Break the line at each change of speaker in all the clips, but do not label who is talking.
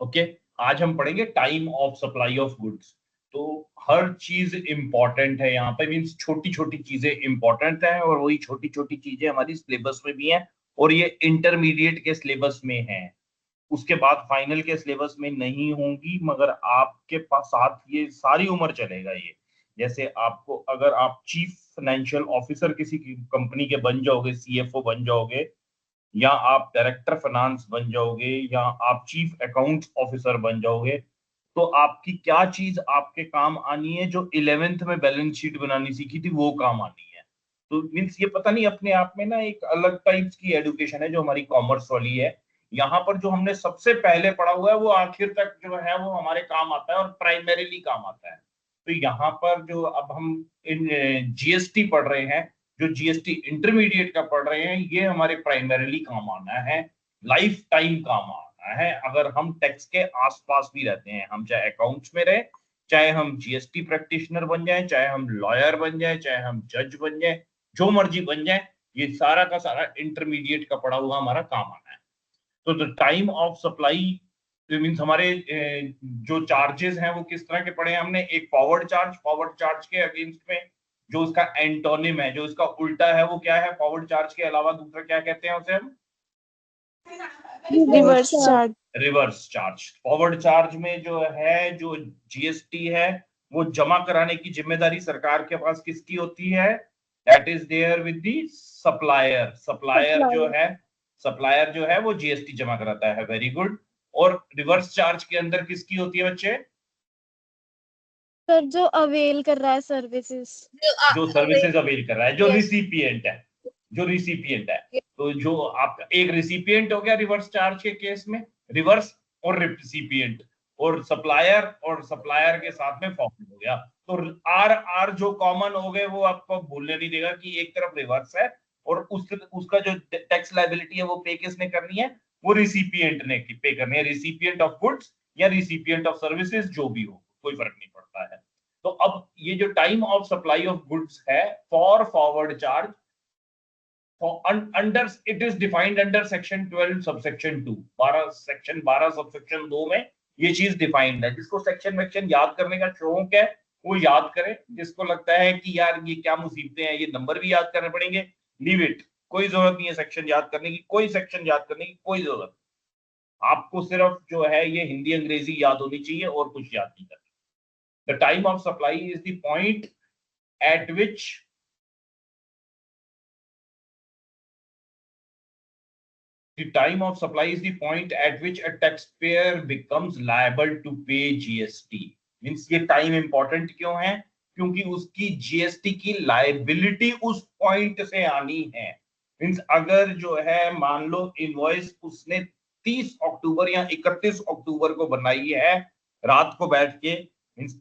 Okay, आज हम पढ़ेंगे time of supply of goods. तो हर चीज इंपॉर्टेंट है यहाँ पे, मीन्स छोटी छोटी चीजें इंपॉर्टेंट है, और वही छोटी छोटी चीजें हमारी सिलेबस में भी हैं, और ये इंटरमीडिएट के सिलेबस में है। उसके बाद फाइनल के सिलेबस में नहीं होंगी, मगर आपके पास साथ ये सारी उम्र चलेगा ये। जैसे आपको, अगर आप चीफ फाइनेंशियल ऑफिसर किसी कंपनी के बन जाओगे, सीएफओ बन जाओगे, या आप डायरेक्टर फाइनेंस बन जाओगे, या आप चीफ अकाउंट्स ऑफिसर बन जाओगे, तो आपकी क्या चीज आपके काम आनी है? जो 11th में बैलेंस शीट बनानी सीखी थी वो काम आनी है। तो मीन्स ये पता नहीं, अपने आप में ना एक अलग टाइप्स की एडुकेशन है जो हमारी कॉमर्स वाली है। यहाँ पर जो हमने सबसे पहले पढ़ा हुआ है वो आखिर तक जो है वो हमारे काम आता है, और प्राइमरीली काम आता है। तो यहाँ पर जो अब हम इन जीएसटी पढ़ रहे हैं, जो जीएसटी इंटरमीडिएट का पढ़ रहे हैं, ये हमारे प्राइमरीली काम आना है, लाइफ टाइम काम आना है। अगर हम टैक्स के आसपास भी रहते हैं, हम चाहे अकाउंट्स में रहे, चाहे हम जीएसटी प्रैक्टिशनर बन जाए, चाहे हम लॉयर बन जाए, चाहे हम जज बन जाए, जो मर्जी बन जाए, ये सारा का सारा इंटरमीडिएट का पढ़ा हुआ हमारा काम आना है। तो the time of supply means हमारे जो चार्जेस हैं वो किस तरह के पड़े हैं हमने। एक फॉरवर्ड चार्ज के अगेंस्ट में जो उसका एंटोनिम है, जो इसका उल्टा है, वो क्या है? फॉरवर्ड चार्ज के अलावा दूसरा क्या कहते हैं उसे हम?
Reverse charge.
Reverse charge. Forward charge में जो है, जो जीएसटी है, वो जमा कराने की जिम्मेदारी सरकार के पास किसकी होती है? That is there with the supplier. Supplier जो है वो जीएसटी जमा कराता है। Very good. और रिवर्स चार्ज के अंदर किसकी होती है बच्चे?
सर जो अवेल कर रहा है सर्विसेज,
जो सर्विसेज अवेल कर रहा है, जो
Yes.
रिसिपिएंट है, जो रिसिपिएंट है। तो जो आपका एक रिसिपिएंट हो गया रिवर्स चार्ज के केस में, रिवर्स और रिसिपिएंट, और सप्लायर के साथ में फॉरवर्ड हो गया। तो आर आर जो कॉमन हो गए वो आपको भूलने नहीं देगा कि एक तरफ रिवर्स है, और उसका जो टैक्स लाइबिलिटी है वो पे किसने करनी है? वो रिसिपिएंट ने पे करनी है। रिसिपिएंट ऑफ गुड्स या रिसिपिएंट ऑफ सर्विसेज, जो भी हो, कोई फर्क नहीं पड़ता है। तो अब ये जो time of supply of goods है for forward charge, under it is defined under section 12 subsection 2, 12 subsection 2 में ये चीज डिफाइंड है। जिसको सेक्शन वेक्शन याद करने का शौक है वो याद करे। जिसको लगता है कि यार ये क्या मुसीबतें हैं, ये नंबर भी याद करने पड़ेंगे, लीव इट। कोई जरूरत नहीं है सेक्शन याद करने की, कोई सेक्शन याद करने की कोई जरूरत। आपको सिर्फ जो है ये हिंदी अंग्रेजी याद होनी चाहिए, और कुछ याद नहीं करना। The time of supply is the point at which the time of supply is the point at which a taxpayer becomes liable to pay GST। Means ये टाइम इंपॉर्टेंट क्यों है? क्योंकि उसकी जीएसटी की लाइबिलिटी उस पॉइंट से आनी है। मीन्स अगर जो है मान लो इनवॉइस उसने 30 अक्टूबर या 31 अक्टूबर को बनाई है रात को बैठ के, मीन्स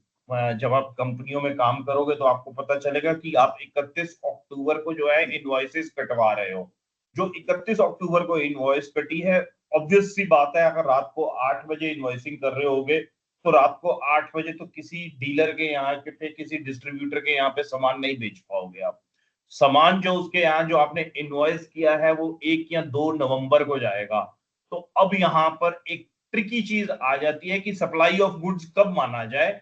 जब आप कंपनियों में काम करोगे तो आपको पता चलेगा कि आप 31 अक्टूबर को जो है इनवॉइसेस कटवा रहे हो। जो 31 अक्टूबर को इनवॉइस कटी है, ऑब्वियस सी बात है, अगर रात को 8 बजे इनवॉइसिंग कर रहे होगे तो रात को 8 बजे तो किसी डीलर के यहाँ पे, किसी डिस्ट्रीब्यूटर के यहाँ पे सामान नहीं बेच पाओगे आप। सामान जो उसके यहाँ जो आपने इनवॉइस किया है वो 1 या 2 नवंबर को जाएगा। तो अब यहाँ पर एक ट्रिकी चीज आ जाती है कि सप्लाई ऑफ गुड्स कब माना जाए।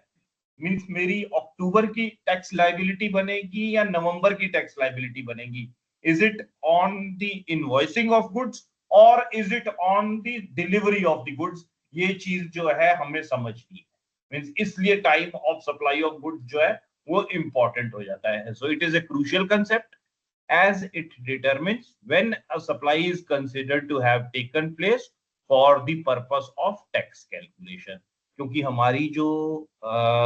मीन्स मेरी अक्टूबर की टैक्स लाइबिलिटी बनेगी या नवंबर की टैक्स लाइबिलिटी बनेगी? Is it on the invoicing of goods, और is it on the delivery of the goods? ये चीज जो है हमें समझनी है। मीन्स इसलिए time of supply of goods जो है वो इंपॉर्टेंट हो जाता है। So it is a crucial concept as it determines when a supply is considered to have taken place for the purpose of tax calculation। क्योंकि हमारी जो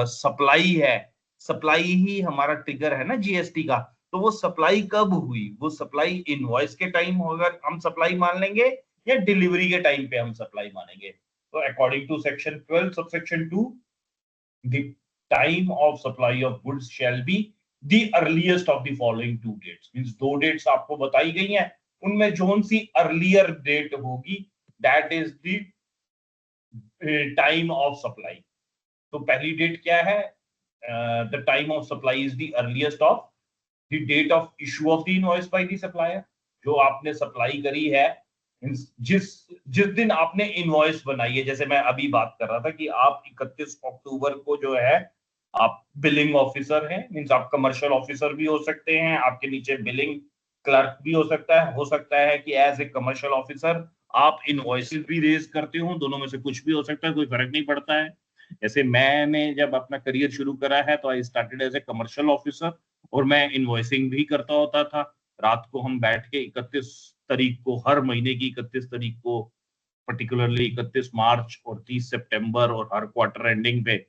सप्लाई है, सप्लाई ही हमारा ट्रिगर है ना जीएसटी का। तो वो सप्लाई कब हुई? वो सप्लाई इनवॉइस के टाइम अगर हम सप्लाई मान लेंगे, या डिलीवरी के टाइम पे हम सप्लाई मानेंगे। तो according to section 12 subsection 2, the time of supply of goods shall be the earliest of the following two dates। Means 2 dates आपको बताई गई हैं, उनमें जोन सी अर्लियर डेट होगी, that is the time of supply. तो पहली डेट क्या है? The time of supply is the earliest of the date of issue of the invoice by the supplier. जो आपने सप्लाई करी है जिस जिस दिन आपने इनवॉइस बनाई है, जैसे मैं अभी बात कर रहा था कि आप 31 अक्टूबर को जो है आप बिलिंग ऑफिसर हैं, मींस आप कमर्शियल ऑफिसर भी हो सकते हैं, आपके नीचे बिलिंग क्लर्क भी हो सकता है कि एज ए कमर्शियल ऑफिसर आप इनवॉइसेस भी रेज करते हो, दोनों में से कुछ भी हो सकता है, कोई फर्क नहीं पड़ता है। जैसे मैंने जब अपना करियर शुरू करा है तो I started as a commercial officer, और मैं इनवॉइसिंग भी करता होता था। रात को हम बैठ के 31 तारीख को, हर महीने की 31 तारीख को, पर्टिकुलरली 31 मार्च और 30 सितंबर और हर क्वार्टर एंडिंग पे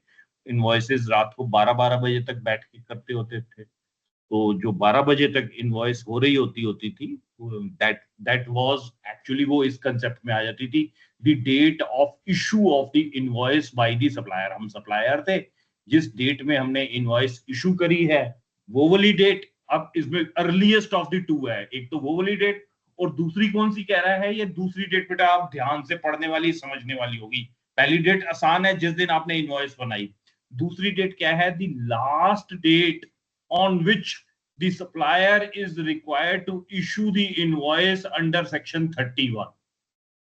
इनवॉइसेस रात को 12-12 बजे तक बैठ के करते होते थे। तो जो 12 बजे तक इनवॉइस हो रही होती थी, दैट दैट वाज एक्चुअली, वो इस कंसेप्ट में आ जाती थी, the date of issue of the invoice by the supplier. हम सप्लायर थे, जिस डेट में हमने इनवॉइस इशू करी है वो वाली डेट अब इसमें अर्लीस्ट ऑफ द टू है। एक तो वो वाली डेट, और दूसरी कौन सी कह रहा है, ये दूसरी डेट बेटा आप ध्यान से पढ़ने वाली समझने वाली होगी। पहली डेट आसान है, जिस दिन आपने इनवॉइस बनाई। दूसरी डेट क्या है, the last date on which the supplier is required to issue the invoice under section 31।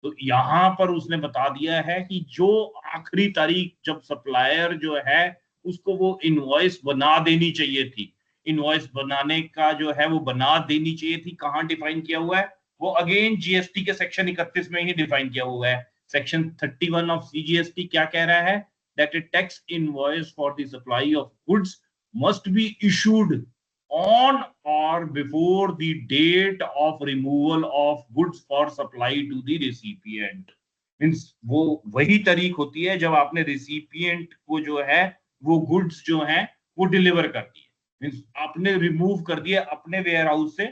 तो यहां पर उसने बता दिया है कि जो आखिरी तारीख जब सप्लायर जो है उसको वो इनवॉइस बना देनी चाहिए थी, इनवॉइस बनाने का जो है वो बना देनी चाहिए थी, कहां डिफाइन किया हुआ है, वो अगेन जीएसटी के सेक्शन 31 में ही डिफाइन किया हुआ है। सेक्शन 31 ऑफ सीजीएसटी क्या कह रहा है, that A tax invoice for the supply of goods must be issued on or before the date of removal of goods for supply to the recipient। Means वो वही तारीख होती है जब आपने रिसिपिएंट को जो है वो गुड्स जो है वो डिलीवर कर दिए, मीन्स आपने रिमूव कर दिए अपने वेयर हाउस से,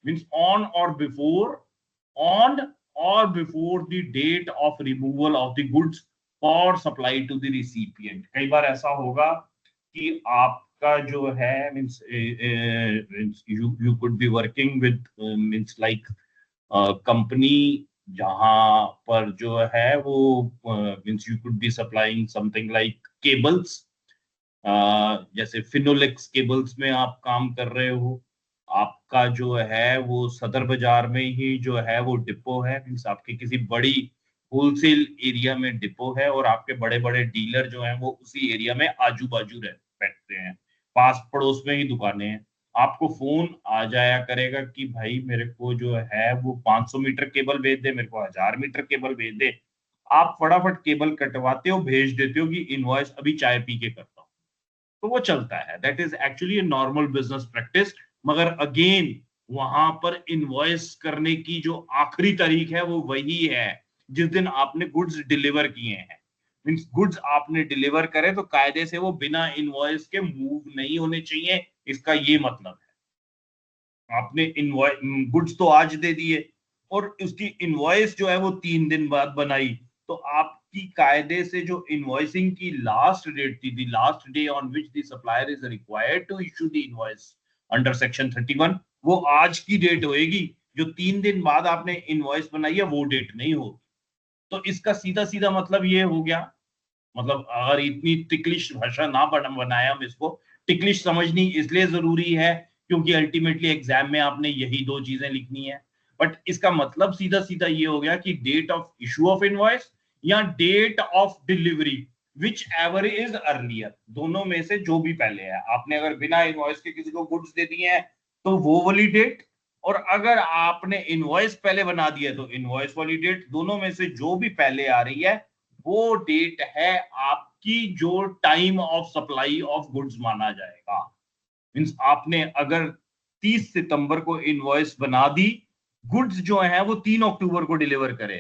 मीन्स ऑन और before the date of removal of the goods for supply to the recipient. कई बार ऐसा होगा कि आपका जो है means you could be working with means like company जहां पर जो है वो means you could be supplying something like cables, जैसे फिनोलेक्स केबल्स में आप काम कर रहे हो, आपका जो है वो सदर बाजार में ही जो है वो डिपो है, मीन्स आपके किसी बड़ी होलसेल एरिया में डिपो है, और आपके बड़े बड़े डीलर जो हैं वो उसी एरिया में आजू बाजू बैठते हैं, पास पड़ोस में ही दुकानें हैं। आपको फोन आ जाया करेगा कि भाई मेरे को जो है वो 500 मीटर केबल भेज दे, मेरे को 1000 मीटर केबल भेज दे। आप फटाफट केबल कटवाते हो, भेज देते हो कि इनवॉइस अभी चाय पी के करता हूँ, तो वो चलता है। That is actually normal business practice. मगर अगेन वहां पर इनवॉइस करने की जो आखिरी तारीख है वो वही है जिस दिन आपने गुड्स डिलीवर किए हैं। मीन्स गुड्स आपने डिलीवर करे तो कायदे से वो बिना इनवॉइस के मूव नहीं होने चाहिए, इसका ये मतलब है। आपने इनवॉइस गुड्स तो आज दे दिए और उसकी इनवॉइस जो है वो 3 दिन बाद बनाई, तो आपकी कायदे से जो इनवॉइसिंग की लास्ट डेट थी, the last day on which the supplier is required to issue the invoice under section 31, वो आज की डेट होएगी। जो 3 दिन बाद आपने इनवॉइस बनाई है वो डेट नहीं होगी। तो इसका सीधा सीधा मतलब ये हो गया, मतलब अगर इतनी टिकलिश भाषा ना बनाया हम इसको, टिकलिश समझनी इसलिए जरूरी है क्योंकि अल्टीमेटली एग्जाम में आपने यही दो चीजें लिखनी है। बट इसका मतलब सीधा सीधा ये हो गया कि date of issue of invoice या date of delivery, whichever is earlier, दोनों में से जो भी पहले है। आपने अगर बिना इनवॉइस के किसी को गुड्स दे दिए हैं तो वो वाली डेट, और अगर आपने इनवॉइस पहले बना दिया तो इनवॉइस वाली डेट, दोनों में से जो भी पहले आ रही है वो डेट है आपकी जो time of supply of goods माना जाएगा। मींस आपने अगर 30 सितंबर को इनवॉइस बना दी, गुड्स जो है वो 3 अक्टूबर को डिलीवर करे,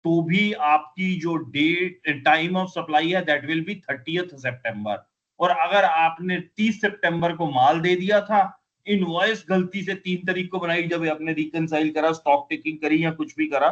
तो भी आपकी जो डेट टाइम ऑफ सप्लाई है दैट विल बी 30th सितंबर। और अगर आपने 30 सितंबर को माल दे दिया था, इनवॉइस गलती से 3 तारीख को बनाई, जब आपने रिकनसाइल करा, स्टॉक टेकिंग करी या कुछ भी करा,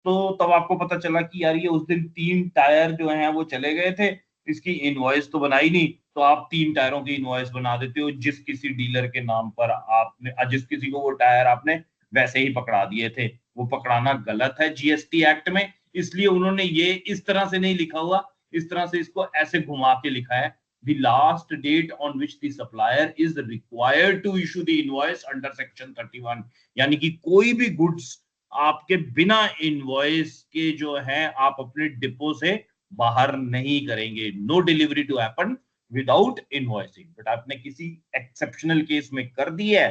तो तब आपको पता चला कि यार ये उस दिन 3 टायर जो हैं वो चले गए थे, इसकी इनवॉइस तो बनाई नहीं, तो आप 3 टायरों की इनवॉइस बना देते हो जिस किसी डीलर के नाम पर आपने, जिस किसी को वो टायर आपने वैसे ही पकड़ा दिए थे। वो पकड़ाना गलत है जीएसटी एक्ट में, इसलिए उन्होंने ये इस तरह से नहीं लिखा हुआ, इस तरह से इसको ऐसे घुमा के लिखा है, the last date on which the supplier is required to issue the invoice under section 31। यानी कि कोई भी गुड्स आपके बिना इनवॉइस के जो है आप अपने डिपो से बाहर नहीं करेंगे। No delivery to happen without invoicing. But आपने किसी एक्सेप्शनल केस में कर दी है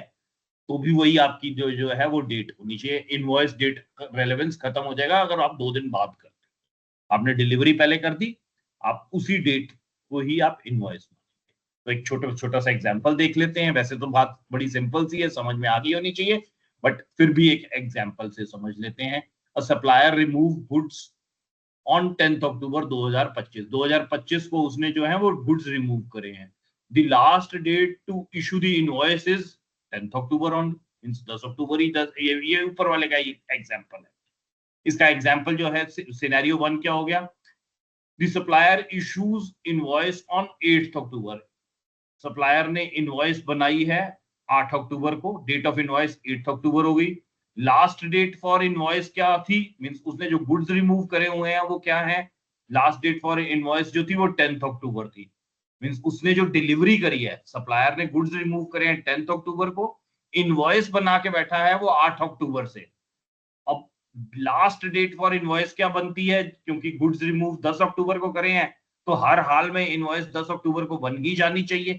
तो भी वही आपकी जो जो है वो डेट होनी चाहिए। इनवॉइस डेट रेलेवेंस खत्म हो जाएगा अगर आप 2 दिन बाद करते हैं। आपने डिलीवरी पहले कर दी, आप उसी डेट को ही आप इनवॉइस। तो एक छोटा छोटा सा एग्जांपल देख लेते हैं। वैसे तो बात बड़ी सिंपल सी है, समझ में आ गई होनी चाहिए, बट फिर भी एक एग्जांपल से समझ लेते हैं। A supplier remove goods on 10 अक्टूबर 2025। 2025 को उसने जो है वो गुड्स रिमूव करे हैं। The last date to issue the invoice is 10 October on, means 10 October ही 10, ये ऊपर वाले का ही एग्जांपल है। इसका एग्जांपल जो है सिनेरियो 1 क्या हो गया? The supplier issues invoice on 8 October. Supplier ने इनवॉइस बनाई है 8 अक्टूबर को, डेट ऑफ इनवॉइस 8 अक्टूबर हो गई। लास्ट डेट फॉर इनवॉइस क्या थी? मींस उसने जो गुड्स रिमूव करे हुए हैं वो क्या है? लास्ट डेट फॉर इनवॉइस जो थी वो 10 अक्टूबर थी। मींस उसने जो डिलीवरी करी है, सप्लायर ने गुड्स रिमूव करे हैं 10 अक्टूबर को, इनवॉइस बना के बैठा है वो 8 अक्टूबर से। अब लास्ट डेट फॉर इनवॉइस क्या बनती है? क्योंकि गुड्स रिमूव 10 अक्टूबर को करे हैं तो हर हाल में इनवॉइस 10 अक्टूबर को बन ही जानी चाहिए।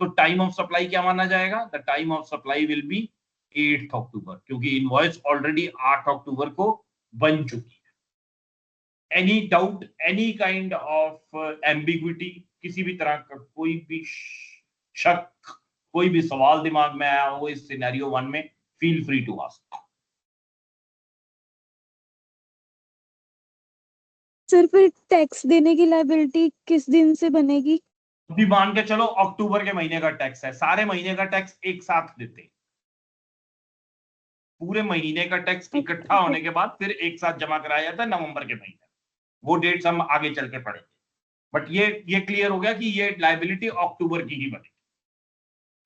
तो टाइम ऑफ सप्लाई क्या माना जाएगा? The time of supply will be 8 अक्टूबर, क्योंकि इनवॉइस ऑलरेडी 8 अक्टूबर को बन चुकी है। Any doubt, any kind of ambiguity, किसी भी तरह का कोई भी शक, कोई भी सवाल दिमाग में आया हो इस सिनेरियो 1 में, feel free to ask.
Sir फिर टैक्स देने की लायबिलिटी किस दिन से बनेगी?
अभी मान के चलो अक्टूबर के महीने का टैक्स है, सारे महीने का टैक्स एक साथ देते, पूरे महीने का टैक्स इकट्ठा होने के बाद फिर एक साथ जमा कराया जाता है नवंबर के महीने। वो डेट्स हम आगे चल के पढ़ेंगे, बट ये क्लियर हो गया कि ये लायबिलिटी अक्टूबर की ही बनेगी,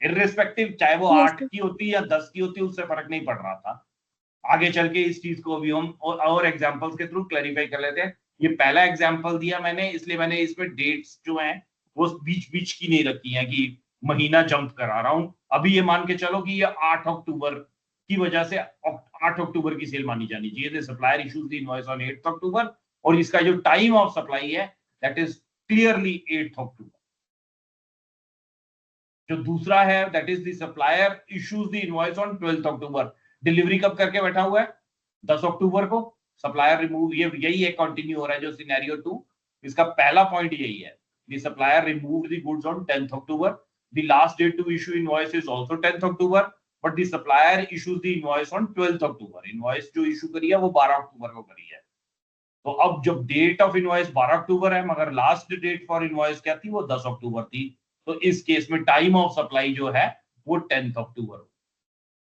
इररिस्पेक्टिव चाहे वो
यस
8
सर।
की होती या 10 की होती, उससे फर्क नहीं पड़ रहा था। आगे चल के इस चीज को भी हम और एग्जांपल्स के थ्रू क्लैरिफाई कर लेते हैं। ये पहला एग्जांपल दिया मैंने, इसलिए मैंने इसमें डेट्स जो हैं वो बीच बीच की नहीं रखी हैं कि महीना जंप करा रहा हूं। अभी ये मान के चलो कि ये 8 अक्टूबर की वजह से 8 अक्टूबर की सेल मानी जानी चाहिए। Supplier issues the invoice on 8 अक्टूबर और इसका जो टाइम ऑफ सप्लाई है दैट इज क्लियरली 8 अक्टूबर। जो दूसरा है that is the supplier issues the invoice on 12 October. Delivery कब करके बैठा हुआ है? 10 अक्टूबर को। सप्लायर रिमूव, ये यही है, कंटिन्यू हो रहा है जो सिनेरियो 2, इसका पहला पॉइंट यही है। The supplier remove the goods on 10 October. The last date to issue invoice is also 10 October, but the supplier issues the invoice on 12 October. Invoice जो इशू करी है वो 12 अक्टूबर को करी है। तो अब जब डेट ऑफ इनवॉइस 12 अक्टूबर है मगर लास्ट डेट फॉर इनवॉइस क्या थी? वो 10 अक्टूबर थी। तो इस केस में टाइम ऑफ सप्लाई जो है वो 10 अक्टूबर हो।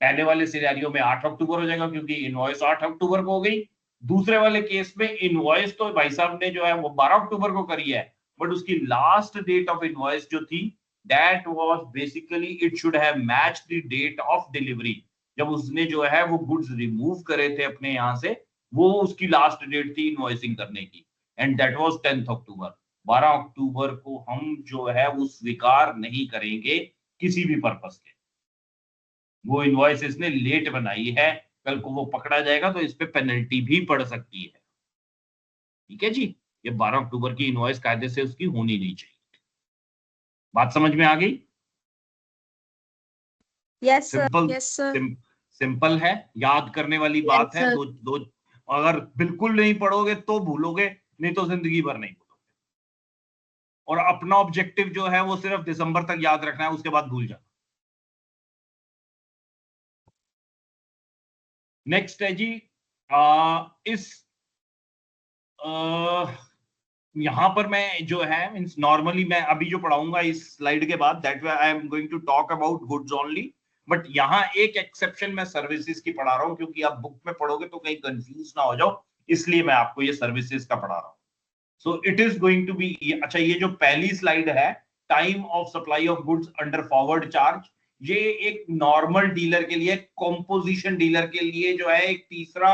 पहले वाले सिनेरियो में 8 अक्टूबर हो जाएगा क्योंकि इनवॉइस 8 अक्टूबर को हो गई। दूसरे वाले केस में इनवॉइस तो भाई साहब ने जो है वो 12 अक्टूबर को करी है, बट उसकी लास्ट डेट ऑफ इनवॉइस जो थी that was basically it should have match the date of delivery. जब उसने जो है वो गुड्स रिमूव करे थे अपने यहां से, वो उसकी लास्ट डेट थी इनवॉइसिंग करने की, एंड दैट वाज 10 अक्टूबर। 12 अक्टूबर को हम जो है वो स्वीकार नहीं करेंगे किसी भी पर्पस के। वो इनवॉइस इसने लेट बनाई है, कल को वो पकड़ा जाएगा तो इस पे पेनल्टी भी पड़ सकती है। ठीक है जी, ये 12 अक्टूबर की इनवॉइस कायदे से उसकी होनी नहीं चाहिए। बात समझ में आ गई?
Yes sir.
Simple,
yes sir.
Simple है, याद करने वाली बात
यस
है।
सर।
दो दो, अगर बिल्कुल नहीं पढ़ोगे तो भूलोगे, नहीं तो जिंदगी भर नहीं भूलोगे। और अपना ऑब्जेक्टिव जो है वो सिर्फ दिसंबर तक याद रखना है, उसके बाद भूल जाना। नेक्स्ट है जी, इस यहां पर मैं जो है मींस नॉर्मली मैं अभी जो पढ़ाऊंगा इस स्लाइड के बाद that way I am going to talk about goods only, but यहाँ एक एक्सेप्शन मैं सर्विसेज की पढ़ा रहा हूँ क्योंकि आप बुक में पढ़ोगे तो कहीं कंफ्यूज ना हो जाओ, इसलिए मैं आपको ये सर्विसेज का पढ़ा रहा हूँ। So it is going to be, अच्छा ये जो पहली स्लाइड है time of supply of goods under forward charge, ये एक नॉर्मल डीलर के लिए, कॉम्पोजिशन डीलर के लिए जो है एक तीसरा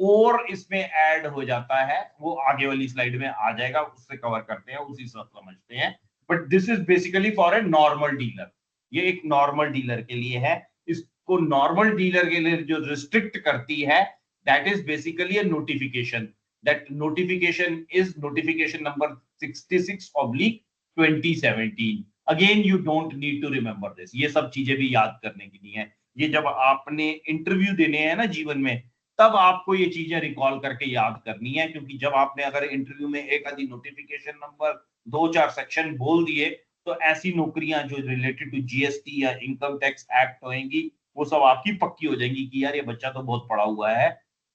और इसमें ऐड हो जाता है, वो आगे वाली स्लाइड में आ जाएगा, उससे कवर करते हैं, उसी से समझते हैं। But this is basically for a normal dealer, ये एक नॉर्मल डीलर के लिए है। इसको नॉर्मल डीलर के लिए जो रिस्ट्रिक्ट करती है that is basically a notification. That notification is notification number 66/2017. Again, you don't need to remember this. ये सब चीजें भी याद करने की नहीं है. ये जब आपने इंटरव्यू देने हैं ना जीवन में, तब आपको ये चीजें रिकॉल करके याद करनी है, क्योंकि जब आपने अगर इंटरव्यू में एक आधी नोटिफिकेशन नंबर 2-4 सेक्शन बोल दिए, तो ऐसी नौकरियां जो रिलेटेड टू जीएसटी या इनकम टैक्स एक्ट होंगी, वो सब आपकी पक्की हो जाएंगी कि यार ये बच्चा तो बहुत पढ़ा हुआ है,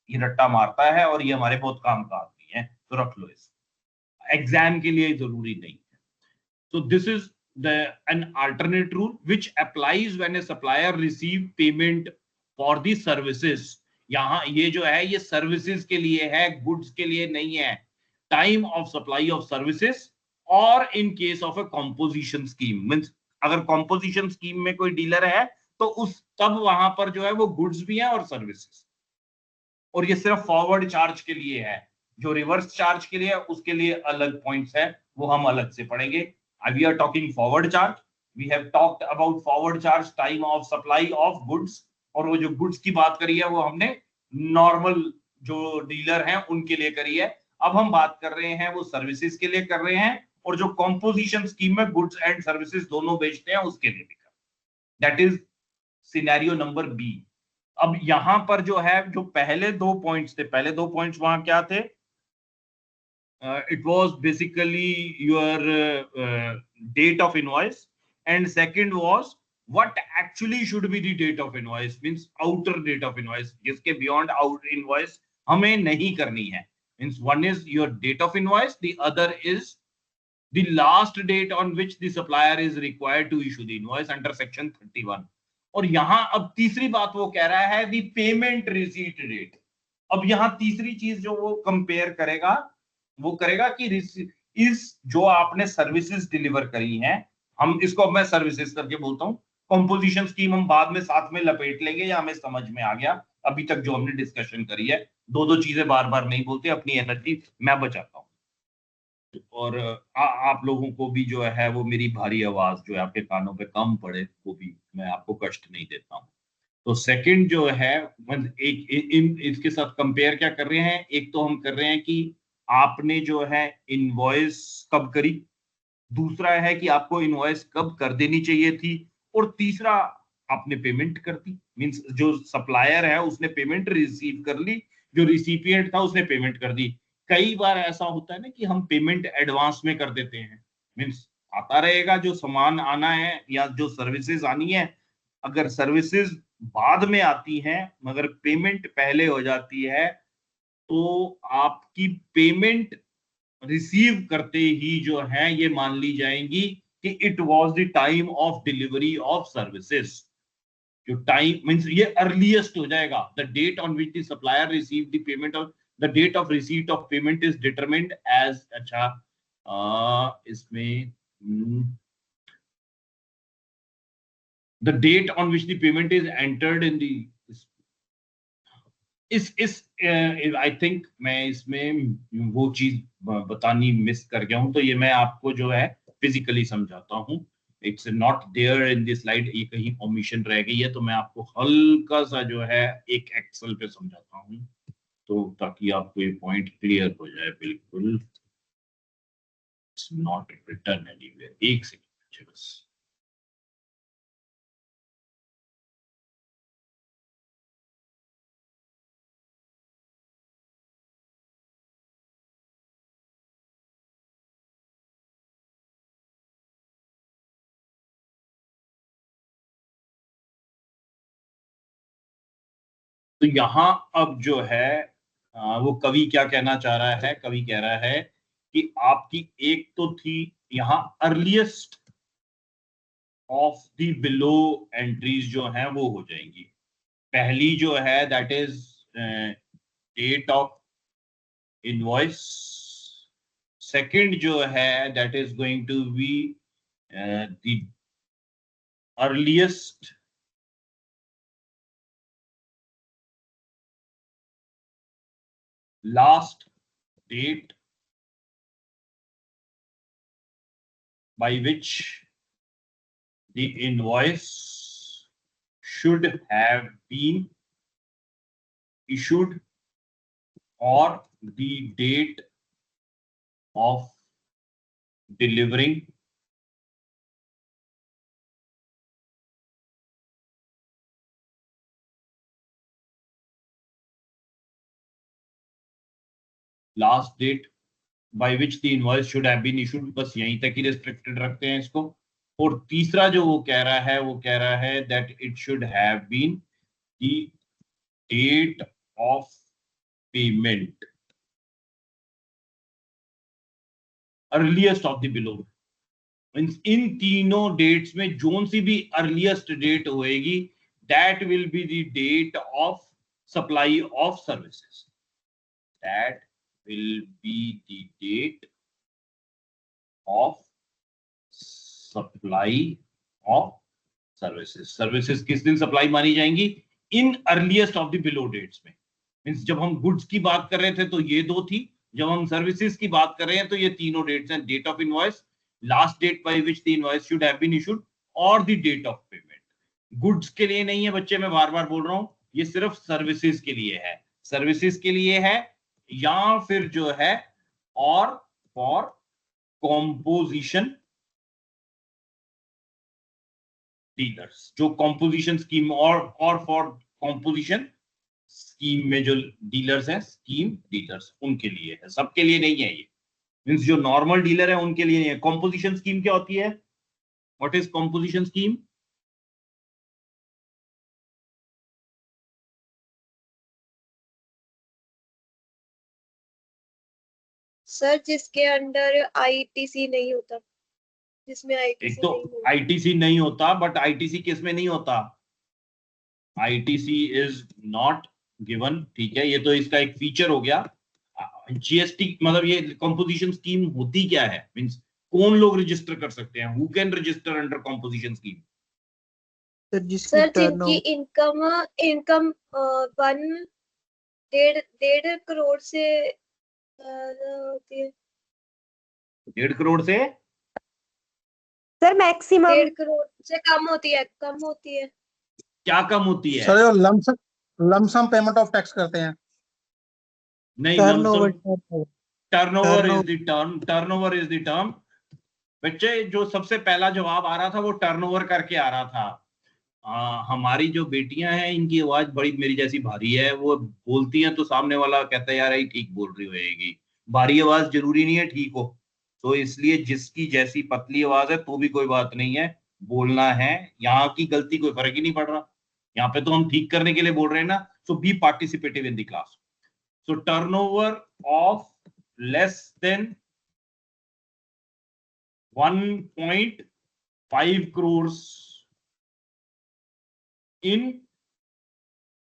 ये रट्टा मारता है और ये हमारे बहुत काम का आदमी है, तो रख लो इसको. एग्जाम के लिए जरूरी नहीं है. So this is an alternate rule which applies when a supplier receive payment for the services. यहाँ ये जो है ये services के लिए है, goods के लिए नहीं है. Time of supply of services or in case of a composition scheme, means अगर composition scheme में कोई डीलर है तो उस तब वहां पर जो है वो goods भी है और services. और ये सिर्फ फॉरवर्ड चार्ज के लिए है. जो रिवर्स चार्ज के लिए है उसके लिए अलग पॉइंट्स है, वो हम अलग से पढ़ेंगे. We are talking forward charge. We have talked about forward charge, time of supply of goods. और वो जो goods की बात करी है वो हमने नॉर्मल जो डीलर हैं उनके लिए करी है. अब हम बात कर रहे हैं वो सर्विसेज के लिए कर रहे हैं, और जो कॉम्पोजिशन स्कीम में गुड्स एंड सर्विसेज दोनों बेचते हैं उसके लिए भी कर. That is scenario number B. अब यहां पर जो है जो पहले दो पॉइंट्स थे, पहले दो पॉइंट्स वहां क्या थे? It was basically your date of invoice, and second was what actually should be the date of invoice, means outer date of invoice, जिसके beyond outer invoice हमें नहीं करनी है. Means one is your date of invoice, the other is the last date on which the supplier is required to issue the invoice under section 31. और यहां अब तीसरी बात वो कह रहा है the payment receipt date. अब यहां तीसरी चीज जो वो कंपेयर करेगा वो करेगा कि इस जो आपने सर्विसेज डिलीवर करी हैं, हम इसको अब मैं सर्विसेज करके बोलता हूं. कंपोजिशन स्कीम हम बाद में साथ में लपेट लेंगे, या हमें समझ में आ गया अभी तक जो हमने डिस्कशन करी है. दो दो चीजें बार बार नहीं बोलते, अपनी एनर्जी मैं बचाता हूं. और आप लोगों को भी जो है वो मेरी भारी आवाज जो है आपके कानों पे कम पड़े, वो भी मैं आपको कष्ट नहीं देता हूं. तो सेकंड जो है एक इन इसके साथ कंपेयर क्या कर रहे हैं? एक तो हम कर रहे हैं कि आपने जो है इनवॉइस कब करी, दूसरा है कि आपको इनवॉइस कब कर देनी चाहिए थी, और तीसरा आपने पेमेंट कर दी. मींस जो सप्लायर है उसने पेमेंट रिसीव कर ली, जो रिसिपिएंट था उसने पेमेंट कर दी. कई बार ऐसा होता है ना कि हम पेमेंट एडवांस में कर देते हैं. मींस आता रहेगा जो सामान आना है या जो सर्विसेज आनी है, अगर सर्विसेज बाद में आती हैं मगर पेमेंट पहले हो जाती है, तो आपकी पेमेंट रिसीव करते ही जो है ये मान ली जाएंगी कि it was the time of delivery of services. जो टाइम मींस ये अर्लीस्ट हो जाएगा. The date on which the supplier receive the payment of the date of receipt of payment is determined as. अच्छा इसमें the date on which the payment is entered in the इस I think मैं इसमें वो चीज बतानी miss कर गया हूं, तो ये मैं आपको जो है फिजिकली समझाता हूं. It's not there in this slide, ये कहीं ओमिशन रह गई है, तो मैं आपको हल्का सा जो है एक एक्सेल पे समझाता हूं, तो ताकि आपको ये पॉइंट क्लियर हो जाए बिल्कुल. It's not return anywhere. एक सेकंड बस. तो यहाँ अब जो है वो कवि क्या कहना चाह रहा है? कवि कह रहा है कि आपकी एक तो थी यहाँ earliest of the below entries जो हैं वो हो जाएंगी. पहली जो है that is date of invoice. Second जो है that is going to be the earliest last date by which the invoice should have been issued or the date of delivering last date by which the invoice should have been issued। बस यहीं तक ही restricted रखते हैं इसको। और तीसरा जो वो कह रहा है, वो कह रहा है that it should have been the date of payment earliest of the below। Means इन तीनों डेट्स में जोन सी भी अर्लीस्ट डेट होएगी, that will be the date of supply of services. That will be the date of supply of services. Services किस दिन supply मानी जाएंगी? In earliest of the below dates में। मींस जब हम गुड्स की बात कर रहे थे तो ये दो थी, जब हम सर्विसेज की बात कर रहे हैं तो ये तीनों डेट्स हैं। Date of invoice, last date by which the invoice should have been issued, और the date of payment. Goods के लिए नहीं है बच्चे, मैं बार बार बोल रहा हूं, ये सिर्फ सर्विसेज के लिए है। सर्विसेज के लिए है, या फिर जो है और फॉर कॉम्पोजिशन डीलर्स, जो कॉम्पोजिशन स्कीम और फॉर कॉम्पोजिशन स्कीम में जो डीलर्स हैं, स्कीम डीलर्स, उनके लिए है, सबके लिए नहीं है ये। मींस जो नॉर्मल डीलर है उनके लिए नहीं है। कॉम्पोजिशन स्कीम क्या होती है? What is composition scheme?
Sir जिसके अंडर आईटीसी नहीं होता, जिसमें
एक
आईटीसी
तो
नहीं होता।
आईटीसी नहीं होता, बट आईटीसी किस में नहीं होता? आईटीसी इज नॉट गिवन, ठीक है, ये तो इसका एक फीचर हो गया। जीएसटी मतलब ये कॉम्पोजिशन स्कीम होती क्या है? मींस कौन लोग रजिस्टर कर सकते हैं? Who can register under composition scheme?
Sir जिनकी इनकम इनकम 1.5 करोड़ से होती है।
1.5 करोड़ से
सर मैक्सिमम
1.5 करोड़ से कम होती है, कम होती है।
क्या कम होती है?
Sir lump sum payment of tax करते हैं।
नहीं, turnover is the term, turnover is the term. बच्चे जो सबसे पहला जवाब आ रहा था वो टर्नओवर करके आ रहा था। हमारी जो बेटियां हैं इनकी आवाज बड़ी मेरी जैसी भारी है, वो बोलती हैं तो सामने वाला कहता है यार ये ठीक बोल रही होगी। भारी आवाज जरूरी नहीं है ठीक हो, तो इसलिए जिसकी जैसी पतली आवाज है तो भी कोई बात नहीं है, बोलना है। यहाँ की गलती कोई फर्क ही नहीं पड़ रहा, यहाँ पे तो हम ठीक करने के लिए बोल रहे हैं ना। So be participative in the class. So turnover of less than 1.5 crores in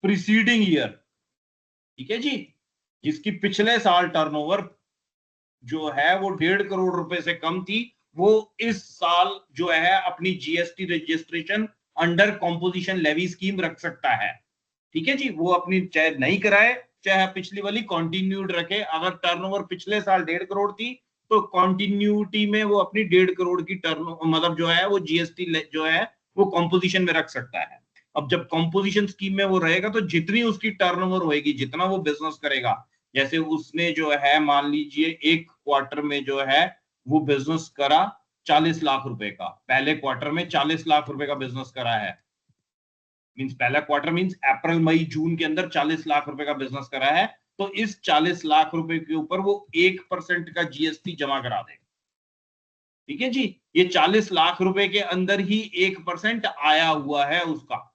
preceding year, ठीक है जी। जिसकी पिछले साल टर्नओवर जो है वो 1.5 करोड़ रुपए से कम थी, वो इस साल जो है अपनी GST registration under composition levy scheme रख सकता है, ठीक है जी। वो अपनी चाहे नहीं कराए, चाहे पिछली वाली कंटिन्यूड रखे। अगर टर्नओवर पिछले साल 1.5 करोड़ थी तो कंटिन्यूटी में वो अपनी 1.5 करोड़ की टर्न मतलब जो है वो जीएसटी जो है वो कॉम्पोजिशन में रख सकता है। अब जब कॉम्पोजिशन स्कीम में वो रहेगा तो जितनी उसकी टर्नओवर होएगी, जितना वो बिजनेस करेगा, जैसे उसने जो है मान लीजिए एक क्वार्टर में जो है वो बिजनेस करा 40 लाख रुपए का, पहले क्वार्टर में 40 लाख रुपए का बिजनेस करा है। मींस पहला क्वार्टर मींस अप्रैल मई जून के अंदर 40 लाख रुपए का बिजनेस करा है, तो इस 40 लाख रुपए के ऊपर वो 1% का जीएसटी जमा करा देगा, ठीक है जी। ये 40 लाख रुपए के अंदर ही 1% आया हुआ है उसका।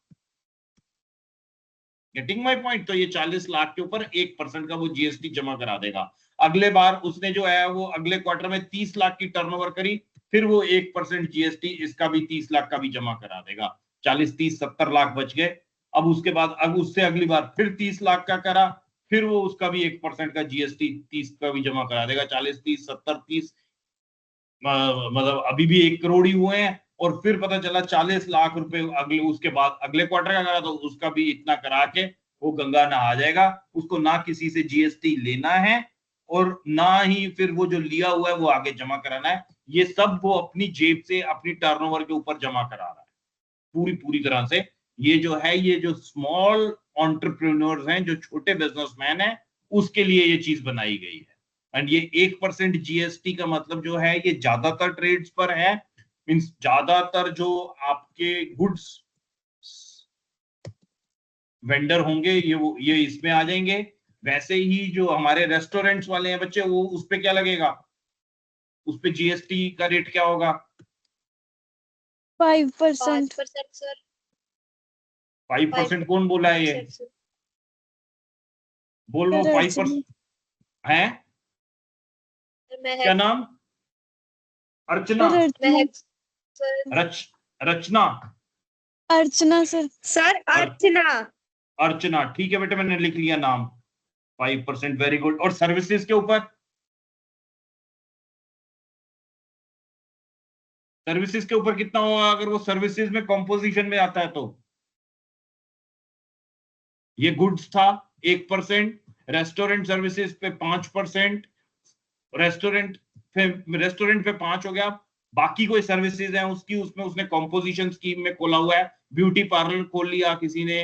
Getting my point? तो ये 40 लाख के ऊपर 1% का वो जीएसटी जमा करा देगा। अगले बार उसने जो है वो अगले क्वार्टर में 30 लाख की टर्नओवर करी, फिर वो 1% जीएसटी इसका भी 30 लाख का भी जमा करा देगा। 40 30 70 लाख बच गए। अब उसके बाद अब उससे अगली बार फिर 30 लाख का करा, फिर वो उसका भी 1% का जीएसटी 30 का भी जमा करा देगा। 40 30 70 30 मतलब अभी भी 1 करोड़ ही हुए हैं। और फिर पता चला 40 लाख रुपए अगले उसके बाद अगले क्वार्टर का करा, तो उसका भी इतना करा के वो गंगा नहा जाएगा। उसको ना किसी से जीएसटी लेना है और ना ही फिर वो जो लिया हुआ है वो आगे जमा कराना है। ये सब वो अपनी जेब से अपनी टर्नओवर के ऊपर जमा करा रहा है पूरी तरह से। ये जो है ये जो स्मॉल एंटरप्रेन्योर्स हैं, जो छोटे बिजनेसमैन हैं, उसके लिए ये चीज बनाई गई है। एंड ये 1% जीएसटी का मतलब जो है ये ज्यादातर ट्रेड्स पर है, मींस ज्यादातर जो आपके गुड्स वेंडर होंगे ये इसमें आ जाएंगे। वैसे ही जो हमारे रेस्टोरेंट्स वाले हैं बच्चे, वो उस पे क्या लगेगा, उस पे जीएसटी का रेट क्या होगा?
5%।
5% सर।
5% कौन बोला है ये? बोलो 5% है। क्या नाम? अर्चना? रचना?
अर्चना सर।
सर अर्चना।
अर्चना, ठीक है बेटा, मैंने लिख लिया नाम। 5%, वेरी गुड। और सर्विसेज के ऊपर? सर्विसेज के ऊपर कितना होगा अगर वो सर्विसेज में कंपोजिशन में आता है तो? ये गुड्स था 1%, रेस्टोरेंट सर्विसेज पे 5%, रेस्टोरेंट पे 5 हो गया। बाकी कोई सर्विसेज है उसकी, उसमें उसने कंपोजिशन स्कीम में खोला हुआ है, ब्यूटी पार्लर खोल लिया किसी ने,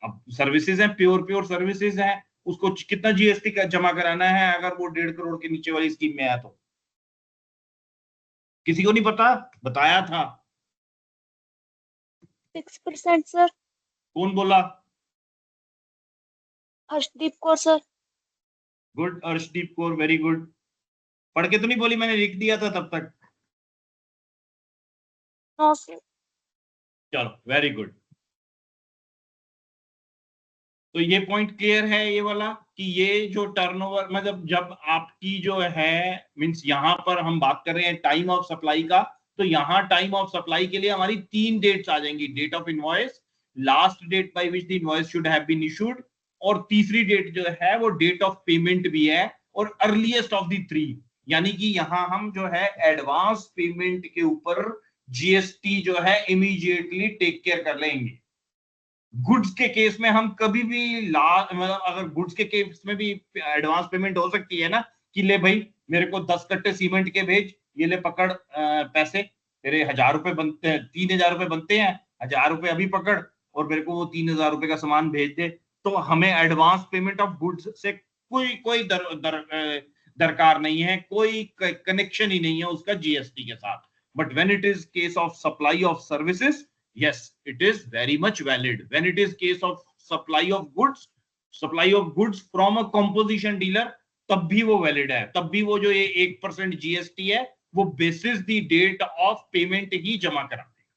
अब सर्विसेज है, प्योर सर्विसेज है, उसको कितना जीएसटी का जमा कराना है अगर वो 1.5 करोड़ के नीचे वाली स्कीम में आया तो? किसी को नहीं पता? बताया था
6% सर।
कौन बोला?
Harshdeep Kaur sir.
Good, Arshdeep Kaur, very good. पढ़ के तो नहीं बोली, मैंने लिख दिया था तब तक।
No sir.
चलो, वेरी गुड। तो ये पॉइंट क्लियर है ये वाला कि ये जो टर्नओवर, मतलब जब आपकी जो है, मींस यहां पर हम बात कर रहे हैं टाइम ऑफ सप्लाई का, तो यहां टाइम ऑफ सप्लाई के लिए हमारी 3 डेट्स आ जाएंगी, date of invoice, last date by which the invoice should have been issued, और तीसरी डेट जो है वो डेट ऑफ पेमेंट भी है, और अर्लीस्ट ऑफ द 3, यानी कि यहां हम जो है एडवांस पेमेंट के ऊपर जीएसटी जो है इमीडिएटली टेक केयर कर लेंगे। गुड्स के केस में हम कभी भी मतलब अगर गुड्स के केस में भी एडवांस पेमेंट हो सकती है ना, कि ले भाई मेरे को 10 कट्टे सीमेंट के भेज, ये ले पकड़ पैसे, तेरे 1000 रुपए बनते हैं, 3000 रुपए बनते हैं, 1000 रुपए अभी पकड़ और मेरे को वो 3000 रुपए का सामान भेज दे। तो हमें एडवांस पेमेंट ऑफ गुड्स से कोई दरकार नहीं है, कोई कनेक्शन ही नहीं है उसका जीएसटी के साथ। But when it is case of supply of services, yes, it is very much valid. When it is case of supply of goods from a composition dealer, तब भी वो वैलिड है, तब भी वो जो ये 1% जीएसटी है वो basis the date of payment ही जमा कराते हैं।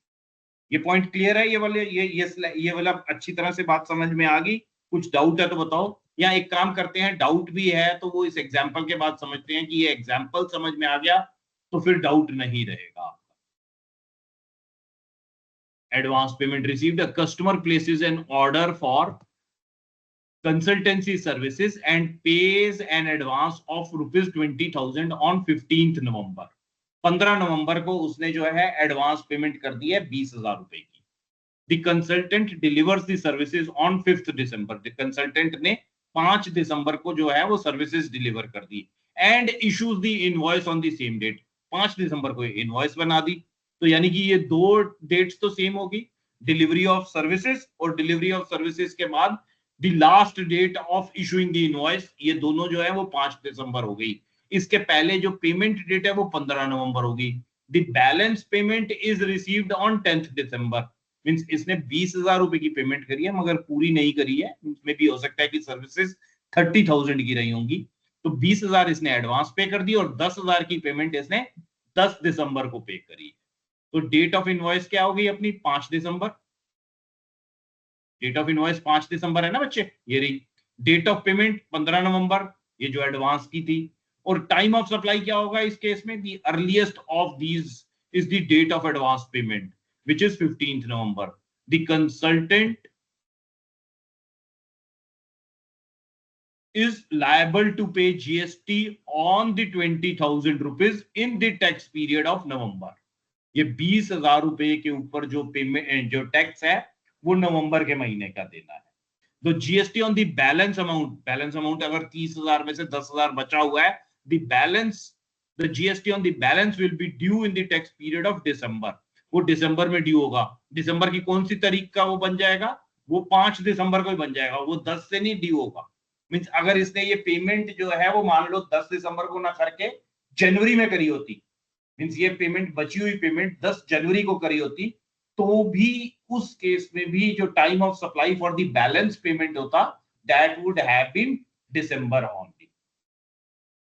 ये पॉइंट क्लियर है? ये वाला अच्छी तरह से बात समझ में आ गई? कुछ डाउट है तो बताओ, या एक काम करते हैं, डाउट भी है तो वो इस एग्जाम्पल के बाद समझते हैं कि ये एग्जाम्पल समझ में आ गया तो फिर डाउट नहीं रहेगा। Advance payment received, a customer places an order for consultancy services and pays an advance of ₹20,000 on 15th November. 15 नवंबर को उसने जो है एडवांस पेमेंट कर दी है 20,000 रुपए की। The consultant delivers the services on 5th December. The consultant ने 5 दिसंबर को जो है वो सर्विसेज डिलीवर कर दी and issues the invoice on the same date. 5 दिसंबर को इनवॉइस बना दी, तो यानी कि ये 2 डेट्स तो सेम होगी, डिलीवरी ऑफ सर्विसेज और डिलीवरी ऑफ सर्विसेज के बाद the last date of issuing the invoice, ये दोनों जो है वो 5 दिसंबर हो गई। इसके पहले जो पेमेंट डेट है वो 15 नवंबर होगी। The balance payment is received on 10th December, means इसने 20,000 रुपए की पेमेंट करी है मगर पूरी नहीं करी है, इसमें भी हो सकता है कि सर्विसेज 30,000 की रही होंगी, तो 20,000 इसने एडवांस पे कर दी और 10,000 की पेमेंट इसने 10 दिसंबर को पे करी। तो डेट ऑफ इनवॉइस क्या होगी अपनी? 5 दिसंबर। डेट ऑफ इनवॉइस 5 दिसंबर है ना बच्चे, ये रही। डेट ऑफ पेमेंट 15 नवंबर, ये जो एडवांस की थी। और टाइम ऑफ सप्लाई क्या होगा इस केस में? The earliest of these is the date of advance payment which is 15th November. The consultant is liable to pay GST on the 20,000 rupees in the tax period of November. ये 20,000 रुपए के ऊपर जो payment जो tax है वो नवंबर के महीने का देना है। तो GST on the balance amount अगर 30,000 में से 10,000 बचा हुआ है, the GST on the balance will be due in the tax period of December. वो दिसंबर में ड्यू होगा। दिसंबर की कौन सी तारीख का वो बन जाएगा? वो 5 दिसंबर को ही बन जाएगा, वो 10 से नहीं ड्यू होगा। मींस अगर इसने ये पेमेंट जो है वो मान लो 10 दिसंबर को ना करके जनवरी में करी होती, मींस ये पेमेंट बची हुई पेमेंट 10 जनवरी को करी होती, तो भी उस केस में भी जो time of supply for the balance payment होता that would have been December only.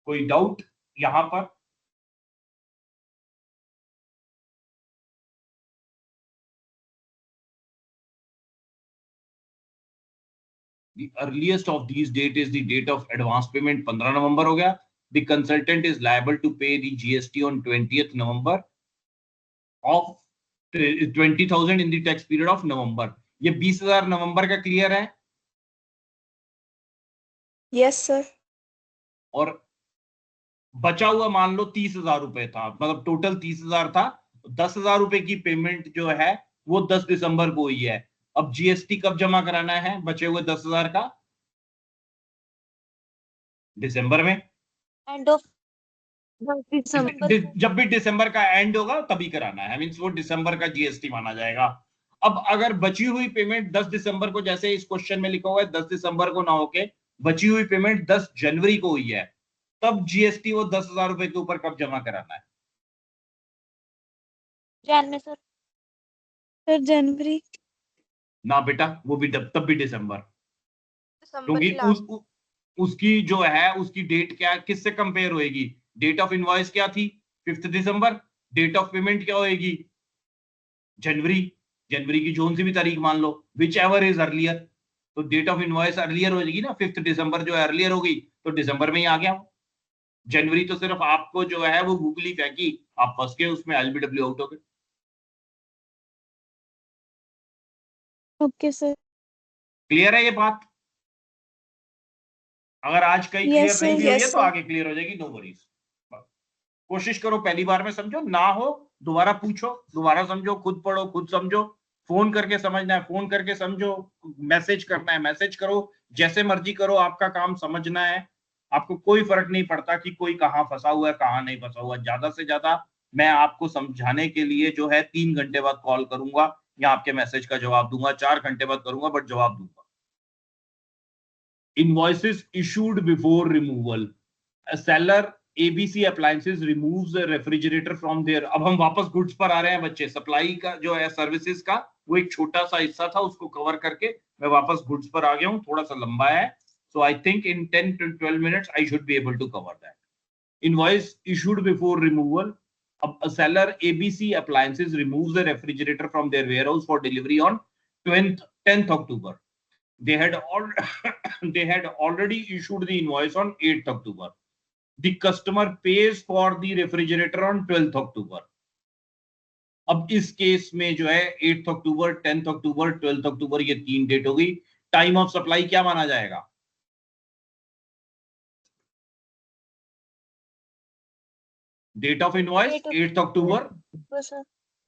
कोई डाउट यहां पर? The earliest of these date is the date of advance payment 15 नवंबर हो गया। The consultant is liable to pay the GST on 20th November of 20,000 in the tax period of November। ये 20,000 नवंबर का clear है?
Yes sir.
और बचा हुआ मान लो 30,000 रुपए था, मतलब टोटल 30,000 था, 10,000 रुपए की पेमेंट जो है वो 10 दिसंबर को हुई है। अब जीएसटी कब जमा कराना है बचे हुए 10,000 का? दिसंबर में।
End of December.
जब भी दिसंबर का एंड होगा तभी कराना है, मींस वो दिसंबर का जीएसटी माना जाएगा। अब अगर बची हुई पेमेंट 10 दिसंबर को, जैसे इस क्वेश्चन में लिखा हुआ है 10 दिसंबर को ना होके बची हुई पेमेंट 10 जनवरी को हुई है, तब जीएसटी वो 10,000 रुपए के ऊपर कब जमा कराना है?
जैन में सर।
सर जनवरी।
ना बेटा, वो भी तब भी दिसंबर, क्योंकि उसकी जो है उसकी डेट क्या, किससे कंपेयर होएगी? डेट ऑफ इनवॉइस क्या थी? 5 दिसंबर। डेट ऑफ पेमेंट क्या होएगी? जनवरी। जनवरी की जोन सी भी तारीख मान लो, विच एवर इज अर्लियर, तो डेट ऑफ इनवॉइस अर्लियर हो जाएगी ना। 5 दिसंबर जो अर्लियर हो गई तो दिसंबर में ही आ गया। जनवरी तो सिर्फ आपको जो है वो गूगली फेंकी, आप फंस गए उसमें, एलबीडब्ल्यू आउट हो गए।
Okay sir.
क्लियर है ये बात? अगर आज कहीं क्लियर
यस
नहीं
सर।
भी हुई है तो आगे क्लियर हो जाएगी, नो वरीज। कोशिश करो पहली बार में समझो, ना हो दोबारा पूछो, दोबारा समझो, खुद पढ़ो, खुद समझो। फोन करके समझना है फोन करके समझो, मैसेज करना है मैसेज करो, जैसे मर्जी करो, आपका काम समझना है। आपको कोई फर्क नहीं पड़ता कि कोई कहाँ फंसा हुआ है कहाँ नहीं फंसा हुआ। ज्यादा से ज्यादा मैं आपको समझाने के लिए जो है 3 घंटे बाद कॉल करूंगा या आपके मैसेज का जवाब दूंगा, 4 घंटे बाद करूंगा बट जवाब दूंगा। Invoices issued before removal. A seller ABC Appliances removes the refrigerator from there। अब हम वापस गुड्स पर आ रहे हैं बच्चे। सप्लाई का जो है सर्विसेज का वो एक छोटा सा हिस्सा था, उसको कवर करके मैं वापस गुड्स पर आ गया हूँ। थोड़ा सा लंबा है, so I think in 10 to 12 minutes I should be able to cover that। Invoice issued before removal। अब a seller ABC Appliances removes the refrigerator from their warehouse for delivery on 10th October। They had already issued the invoice on 8th October। The customer pays for the refrigerator on 12th October। अब इस case में जो है 8th अक्टूबर, 10th अक्टूबर, 12th अक्टूबर, ये 3 date हो गई। Time of supply क्या माना जाएगा? डेट ऑफ इनवॉइस 8th अक्टूबर,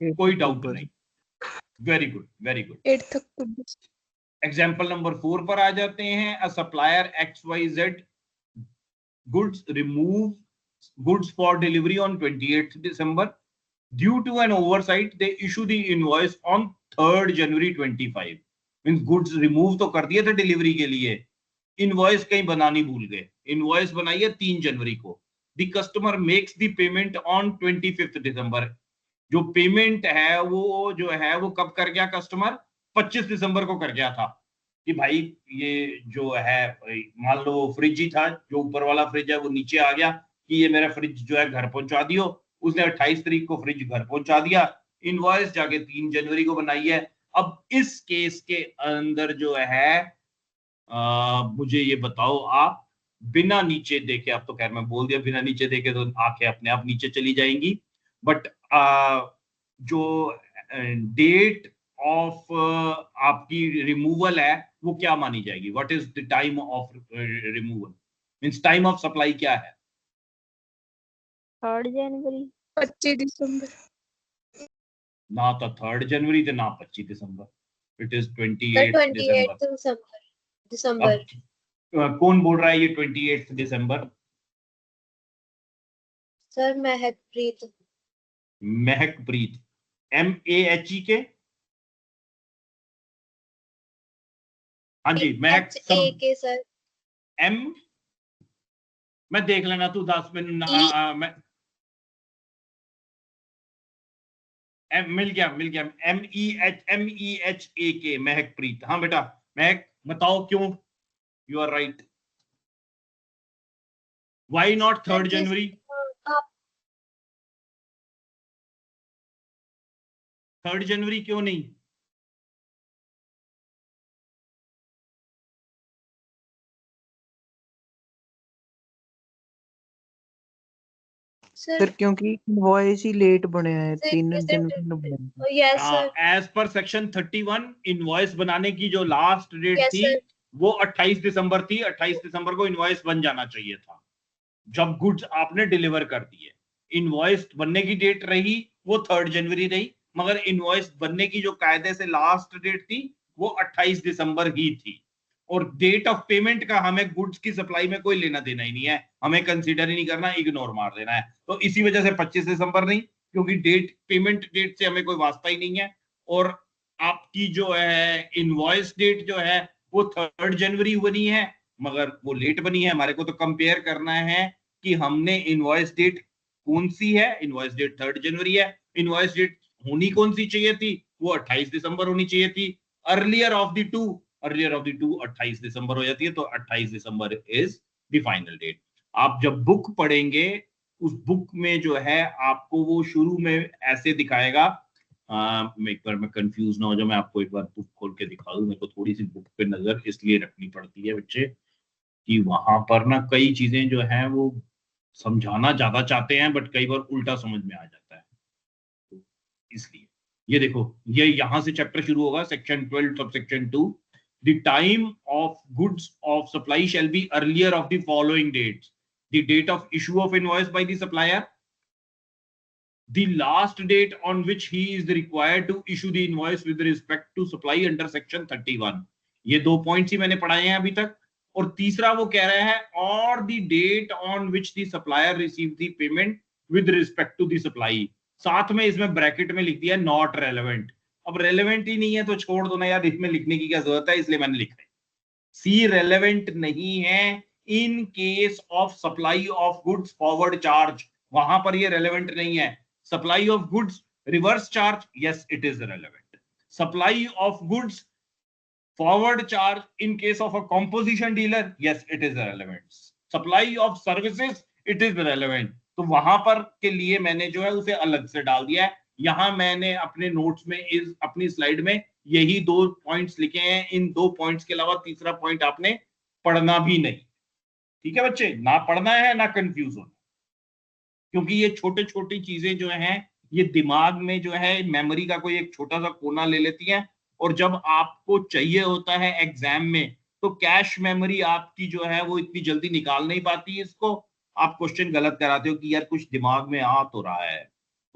कोई डाउट नहीं। Very good very good.
8th अक्टूबर।
एग्जाम्पल नंबर 4 पर आ जाते हैं। A supplier XYZ goods remove goods for delivery on 28th December। Due to an oversight, they issue the invoice on 3rd January 25। Means goods remove तो कर दिए थे delivery के लिए, invoice कहीं बनानी भूल गए। इनवॉइस बनाई है 3 जनवरी को। The customer makes the payment on 25th दिसंबर। जो पेमेंट है वो जो है वो कब कर गया कस्टमर? 25 दिसंबर को कर गया था कि भाई ये जो है, मान लो फ्रिज ही था, जो ऊपर वाला फ्रिज है वो नीचे आ गया कि ये मेरा फ्रिज जो है घर पहुंचा दियो। उसने 28 तारीख को फ्रिज घर पहुंचा दिया। इनवॉइस जाके 3 जनवरी को बनाई है। अब इस केस के अंदर जो है मुझे ये बताओ आप, बिना नीचे देखे, अब तो खैर मैं बोल दिया बिना नीचे देखे तो आंखें अपने आप नीचे चली जाएंगी, बट जो डेट ऑफ आपकी रिमूवल है वो क्या मानी जाएगी? What is the time of removal? Means time of supply क्या है?
3rd जनवरी, 25 दिसंबर।
ना तो 3rd जनवरी थे ना 25 दिसंबर, इट इज 28
दिसंबर।
कौन बोल रहा है ये 28 दिसंबर?
सर महकप्रीत।
महकप्रीत, MAHE के? हाँ जी महक
के सर।
एम, मैं देख लेना तू 10 मिनट मैं मिल गया MEHAK महकप्रीत। हाँ बेटा महक बताओ क्यों, you are right, why not 3rd January? 3rd जनवरी क्यों नहीं?
सर क्योंकि इनवॉइस ही लेट बने हैं, 3 जनवरी को बने हैं।
Yes sir,
as per section 31 invoice बनाने की जो लास्ट डेट
Yes,
थी
sir.
वो 28 दिसंबर थी। 28 दिसंबर को इनवॉइस बन जाना चाहिए था जब गुड्स आपने डिलीवर कर दिए। इनवॉइस बनने की डेट रही वो 3rd जनवरी रही, मगर इनवॉइस बनने की जो कायदे से लास्ट डेट थी वो 28 दिसंबर ही थी। और डेट ऑफ पेमेंट का हमें गुड्स की सप्लाई में कोई लेना देना ही नहीं है, हमें कंसीडर ही नहीं करना, इग्नोर मार देना है। तो इसी वजह से 25 दिसंबर नहीं, क्योंकि डेट पेमेंट डेट से हमें कोई वास्ता ही नहीं है। और आपकी जो है इनवॉइस डेट जो है वो 3rd जनवरी बनी है, मगर वो लेट बनी है। हमारे को तो कंपेयर करना है कि हमने इनवॉइस डेट कौन सी है। इनवॉइस डेट 3rd जनवरी है, इनवॉइस डेट होनी कौन सी चाहिए थी, वो 28 दिसंबर होनी चाहिए थी। अर्लियर ऑफ द टू 28 दिसंबर हो जाती है, तो 28 दिसंबर इज द फाइनल डेट। आप जब बुक पढ़ेंगे उस बुक में जो है आपको वो शुरू में ऐसे दिखाएगा। एक बार मैं कंफ्यूज ना हो जाऊं, मैं आपको एक बार बुक खोल के दिखा दूं। मेरे को थोड़ी सी बुक पे नजर इसलिए रखनी पड़ती है बच्चे कि वहां पर ना कई चीजें जो हैं वो समझाना ज्यादा चाहते हैं बट कई बार उल्टा समझ में आ जाता है, तो इसलिए ये देखो, ये यहां से चैप्टर शुरू होगा, section 12 subsection 2। The time of goods of supply shall be earlier of the following dates: the date of issue of invoice by the supplier, the last date on which he is required to issue the invoice with respect to supply under section 31। ये 2 points ही मैंने पढ़ाए हैं अभी तक। और तीसरा वो कह रहा है और the date on which the supplier received the payment with respect to the supply। साथ में इसमें ब्रैकेट में लिख दिया नॉट रेलेवेंट। अब रेलेवेंट ही नहीं है तो छोड़ दो ना यार, इसमें लिखने की क्या जरूरत है, इसलिए मैंने लिखा है। सी रेलेवेंट नहीं है in case of supply of goods forward charge, वहां पर ये रेलेवेंट नहीं है। Supply of goods reverse charge, yes it is relevant. Supply of goods forward charge in case of a composition dealer, yes it is relevant. Supply of services, it is relevant. तो वहां पर के लिए मैंने जो है उसे अलग से डाल दिया है। यहां मैंने अपने नोट्स में इस अपनी स्लाइड में यही 2 पॉइंट्स लिखे हैं। इन 2 पॉइंट्स के अलावा तीसरा पॉइंट आपने पढ़ना भी नहीं। ठीक है बच्चे, ना पढ़ना है ना कंफ्यूज होना, क्योंकि ये छोटे छोटी चीजें जो हैं ये दिमाग में जो है मेमोरी का कोई एक छोटा सा कोना ले लेती हैं। और जब आपको चाहिए होता है एग्जाम में तो कैश मेमोरी आपकी जो है वो इतनी जल्दी निकाल नहीं पाती। इसको आप क्वेश्चन गलत कराते हो कि यार कुछ दिमाग में आ तो रहा है,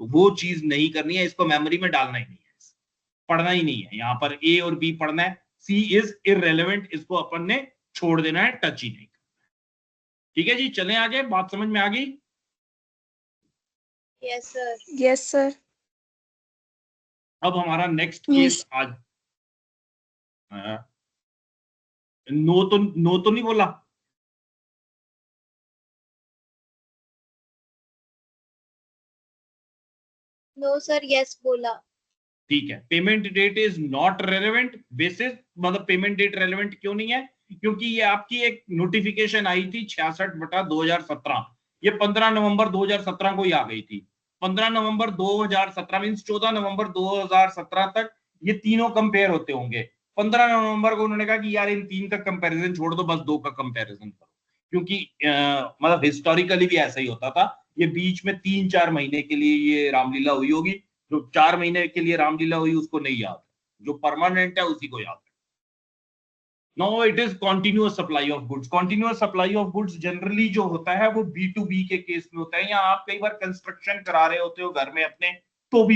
तो वो चीज नहीं करनी है। इसको मेमोरी में डालना ही नहीं है, पढ़ना ही नहीं है। यहाँ पर ए और बी पढ़ना है, सी इज इररेलेवेंट, इसको अपन ने छोड़ देना है, टच ही नहीं करना। ठीक है जी, चलें आगे, बात समझ में आ गई?
Yes sir,
yes sir.
अब हमारा नेक्स्ट केस आज नो तो नहीं बोला,
नो सर, यस बोला।
ठीक है। Payment date is not relevant basis, मतलब पेमेंट डेट रेलेवेंट क्यों नहीं है? क्योंकि ये आपकी एक नोटिफिकेशन आई थी 66/2017, ये 15 नवंबर 2017 को ही आ गई थी। 15 नवंबर 2017 मींस 14 नवंबर 2017 तक ये तीनों कंपेयर होते होंगे। 15 नवंबर को उन्होंने कहा कि यार इन 3 का कंपैरिजन छोड़ दो, बस 2 का कंपैरिजन करो। क्योंकि मतलब हिस्टोरिकली भी ऐसा ही होता था। ये बीच में 3-4 महीने के लिए ये रामलीला हुई होगी, जो 4 महीने के लिए रामलीला हुई उसको नहीं याद, जो परमानेंट है उसी को याद है। No it is continuous supply of goods. Continuous supply of goods generally जो होता है वो B2B के केस में होता है, या आप कई बार कंस्ट्रक्शन करा रहे होते हो घर में अपने, तो भी